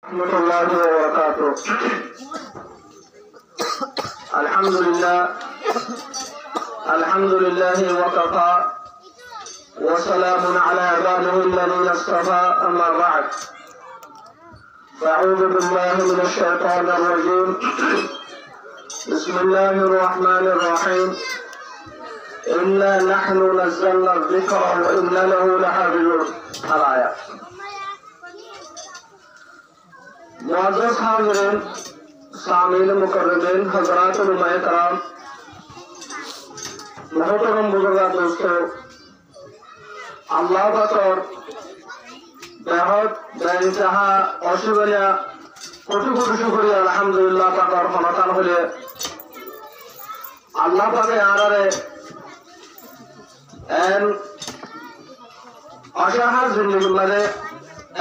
الله وبركاته. الحمد لله وكفى وسلام على عباده الذين اصطفى. أما بعد فأعوذ بالله من الشيطان الرجيم. بسم الله الرحمن الرحيم. إنا نحن نزلنا الذكر وإنا له لحافظون. الآية. मुअज़्ज़ज़ हाज़िरीन, सामीन मुकर्रमीन, हज़रात उलमाए कराम, मोहतरम बुजुर्ग दोस्तों, अल्लाह पाक बेहद बेइंतहा अशुक्रिया कोटि कोटि शुक्रिया अल्हम्दुलिल्लाह पाक खनातान हले अल्लाह पाक आरारे एन अशाहा जिंदगी मदे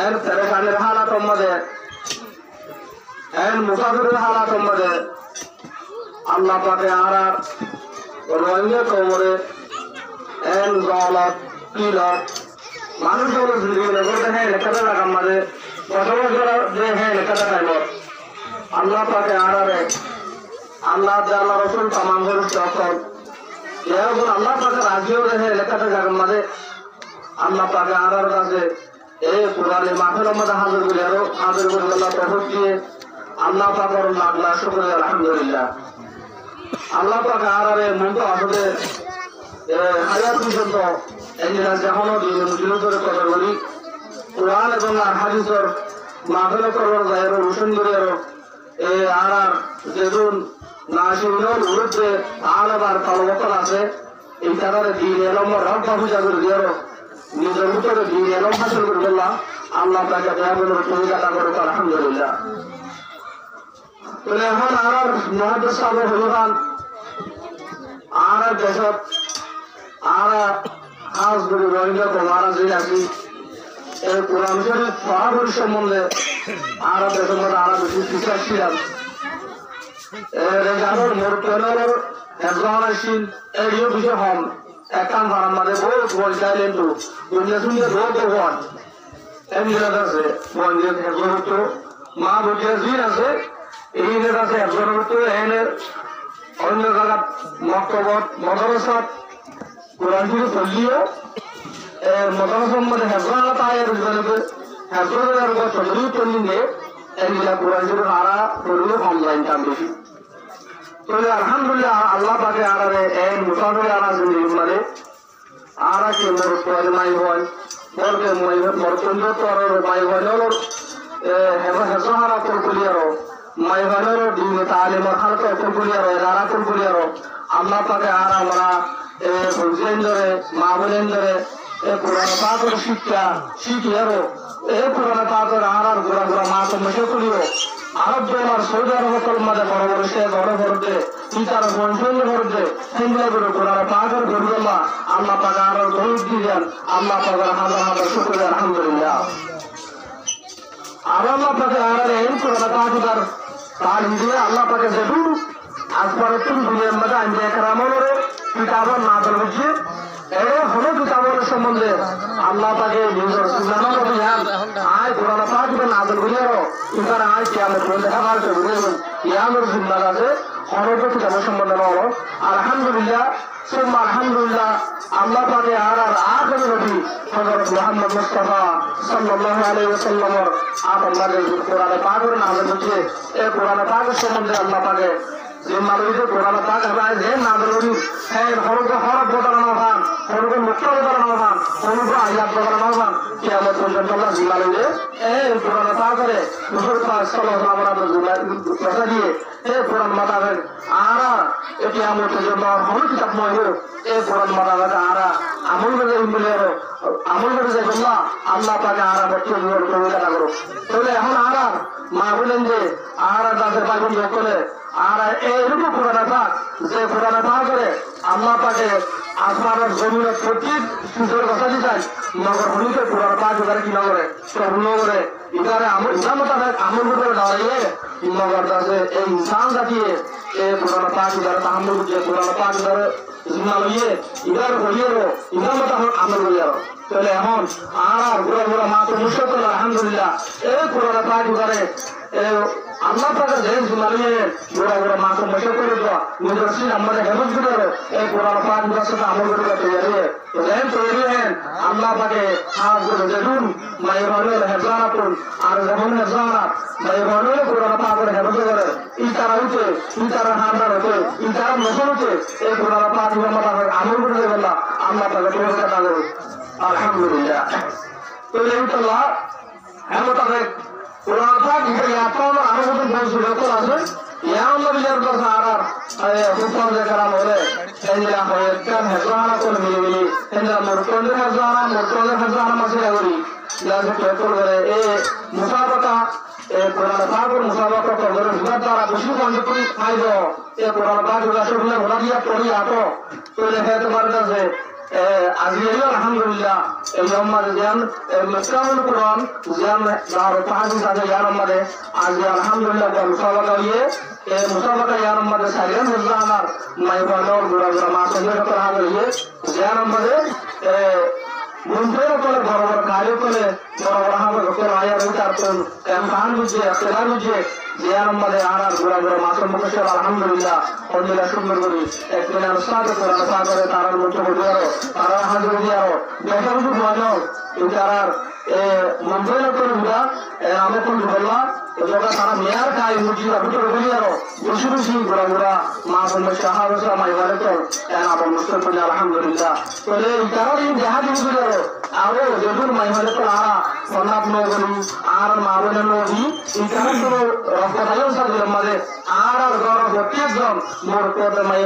एन परेशानी हालात मदे एन मुसाफिर हालात मदे अल्लाह पाक आरार रोहिंग्या कौमरे एन ज़ौलत किलत মানুষগুলো জিন্দগি করতে হ্যাঁ লেখাটা রাখার মাঝে বসবাস করা যে হ্যাঁ লেখাটা টাইম আল্লাহ পাকে আড়ারে আল্লাহ আল্লাহ রসুল তামাম সকল এরকম আল্লাহ পাকে রাজিও রেখে লেখাটা জায়গার মাঝে আল্লাহ পাকে আড়ার কাছে এই পুরানি মাফের মধ্যে হাজির করে আল্লাহ তহফ দিয়ে আল্লাহ পাকের লাখ শুকর আলহামদুলিল্লাহ। আল্লাহ পাকে আড়ারে মূলত আসলে হাজার পর্যন্ত এগুলা যখন দিনরে কথা বলি কোরআন এবং হাদিসের মাহফিল করার যায় রোশন করে এই আর যেদিন নাশিনের বিরুদ্ধে আলাবার তলবতল আছে এই তারারে দিন এলম রব পূজা করে দিয়ে নিজের ভিতরে দিন এলম হাসিল করে বললাম আল্লাহ তাকে দয়াবনের তুমি কাটা করে আলহামদুলিল্লাহ। এখন আর মহাদেশ সাহেব হলুদান আর দেশত আর আজ গুরু রোহিঙ্গা কুমারা যে আছি এই কোরআন শরীফ পড়ার সম্বন্ধে আর দেশের মধ্যে আরো বেশি বিশ্বাস ছিলাম রেজানোর মোর প্যানেলের একজন আসিল এরিও বিষয় হম একান ভাড়ার মাঝে বহুত বলছিলেন তো দুনিয়া শুনলে রোগ হন এমনি আছে মন্দির একজন হতো মা বুঝে জিন আছে এই আছে একজন হতো এনে অন্য জায়গা মক্তবত মদরসাত কোরআন শরীফ পড়লিও মদরসার মধ্যে হেফজা তাই হেফজার চন্দ্রী পড়লিনে এগুলা কোরআন শরীফ আরা পড়লে অনলাইন কাম বেশি তাহলে আলহামদুলিল্লাহ আল্লাহ পাকে আরারে এই মুসাফির আনা জিন্দিগি মানে আরা কে মোর তোর মাই হয় মোরকে মোর চন্দ্র তোর মাই হয় নলর হেফজা হারা তোর কুলিয়ারো মাই হয় নলর দিনে তালিমর হালকা তোর কুলিয়ারো এরা তোর কুলিয়ারো আল্লাহ পাকে আরা আমরা বুঝলেন ধরে মা বলেন ধরে পুরানো পাথর শিক্ষা শিখিয়ারো পুরানো পাথর আর ঘোরা ঘোরা মা তো মেশে তুলিও আরব জেলার সৌদি আরবের মাঝে বড় বড় সে ঘরে ঘরতে ইতার বঞ্চন ঘরতে হিন্দু করে পুরানো পাথর ঘুরগল্লা আল্লাহ পাকে আরো দৌড় দিলেন আল্লাহ পাকের হাজার হাজার শুক্র আলহামদুলিল্লাহ। আর আল্লাহ পাকে আর এই পুরানো পাথর তালিম দিয়ে আল্লাহ পাকে যেটু আজ পরে তুমি দুনিয়ার মধ্যে আমি একরামরে কিতাবর নাজল হচ্ছে এর হলো কিতাবের সম্বন্ধে আল্লাহ পাকে নিজের সুন্নাহর অভিযান আয় কোরআন পাক নাজল করিয়ারো ইতার আয় কিয়ামত পর্যন্ত হাজার করে ইয়ামের জিম্মাত আছে হরত কিতাবের সম্বন্ধে হলো আলহামদুলিল্লাহ সুম্মা আলহামদুলিল্লাহ আল্লাহ পাকে আর আখির নবী হযরত মুহাম্মদ মুস্তাফা সাল্লাল্লাহু আলাইহি ওয়াসাল্লামের আপনার কোরআন পাকের নাজল হচ্ছে এই কোরআন পাকের সম্বন্ধে আল্লাহ পাকে যে মানুষ কোরআন পাক হয় যে নাজল করি হ্যাঁ হরফ বদলানো হয় হরফ মুক্ত বদলানো হয় হরফ আয়াত বদলানো হয় কিয়ামত পর্যন্ত আল্লাহ জিলালে এই কোরআন পাকের রাসূল সাল্লাল্লাহু আলাইহি ওয়াসাল্লাম কথা দিয়ে এই কোরআন মাতাবের আরা এটি আমল পর্যন্ত হল কিতাব নয় এই কোরআন মাতাবের আরা আমল করে মিলেরো আমল করে যে আল্লাহ আল্লাহ পাকে আরা বর্তমান করে কথা করো তাহলে এখন আরা মা বলেন যে আরা দাসের পাগল করে আর এইরকম কোরআন পাক যে কোরআন পাক করে আল্লাহ পাকে আসমানের জমিনের প্রত্যেক সুযোগ কথা দিতেন নগর হলিতে কোরআন পাক এবারে কি নগরে প্রভু করে এবারে ইসলাম মোতাবেক আমল করে দাঁড়িয়ে নগর দাসে এই ইনসান জাতিয়ে এই কোরআন পাক এবারে তাহাম্মুল যে কোরআন পাক এবারে জিম্মা লইয়ে এবারে হলিয়ে ইসলাম মোতাবেক আমল করিয়ারো তাহলে এখন আর ঘুরা ঘুরা মা তো মুশকিল হলো আলহামদুলিল্লাহ এই পুরোটা প্রায় ঘুরে আল্লাহ তাকে যে মালিয়ে ঘুরা ঘুরা মা তো মুশকিল করে দেওয়া নিজের সিন আমাদের হেফজ করে এই পুরোটা প্রায় ঘুরার সাথে আমল করে তৈরি রেন তৈরি হেন আল্লাহ তাকে হাত করে দেখুন মাই হলের হেফজানাতুন আর যখন হেফজানাত মাই হলের পুরোটা পা করে হেফজ করে ই তারা উঠে ই তারা হামদার হতে ই তারা নসল হতে এই পুরোটা পা ঘুরা মাথা আমল করে দেবেন না আল্লাহ তাকে তৈরি কাটা দেবে আলহামদুলিল্লাহ তৈরি উঠল্লাহ এমন তাদের পুরানো থাক আপনার আরো মতন বহু সুযোগ আছে ইয়ার নবীর কথা আর হুকুম যে কারণ হলে এন্দিরা হয় একটা হেজানা কোন মিলে মিলে এন্দিরা মুরতন্দের হেজানা মাসে করি লাজে টোকল করে এ মুসাবাকা এ কোরআন পাকের মুসাবাকা করে হুদার দ্বারা বেশি কন্ট্রোল ফাইদ এ কোরআন পাক রাসূলুল্লাহ বলা দিয়া পড়ি আতো তো লেখা তোমার কাছে আজকে আলহামদুলিল্লাহ এই আমাদের জ্ঞান মুস্তামিল কোরআন জ্ঞান আর পাঁচ আছে জ্ঞান আমাদের আজ আলহামদুলিল্লাহ মুসাবাকা হয়ে এই মুসাবাকা জ্ঞান আমাদের সারিয়ান হুজানার মাইবানোর গুড়া গুড়া মা সঙ্গে করা হয়ে জ্ঞান আমাদের মন্ত্রের করে বড় বড় কার্য করে বড় বড় হামে করে আয়ার উতার কোন কান বুঝে তেলার বুঝে জ্ঞান আমাদের আর গুড়া গুড়া মা সঙ্গে আলহামদুলিল্লাহ অন্যরা সুন্দর করি এক মিনার সাথে কোরআন পাকের তারার মধ্যে বলে তারা হাজির দিয়ে দেখা বুঝু মনে তারার মন্ত্রের করে বুঝা আমি কোন বললা এলাকা তারা মেয়ার খাই মুজি ভিতরে বলি আরো বেশি বেশি ঘোরা ঘোরা মা বলবে শাহাদা মাইবারে তো আপন মুসলিম বলে আলহামদুলিল্লাহ তাহলে তারা এই দেখা দিবি আরো যখন মাইবারে তো সন্ন্যাত নগরী আর মা বলে নদী এই কারণ তো রক্ত সাথে আর গৌরব প্রত্যেকজন মোর মাই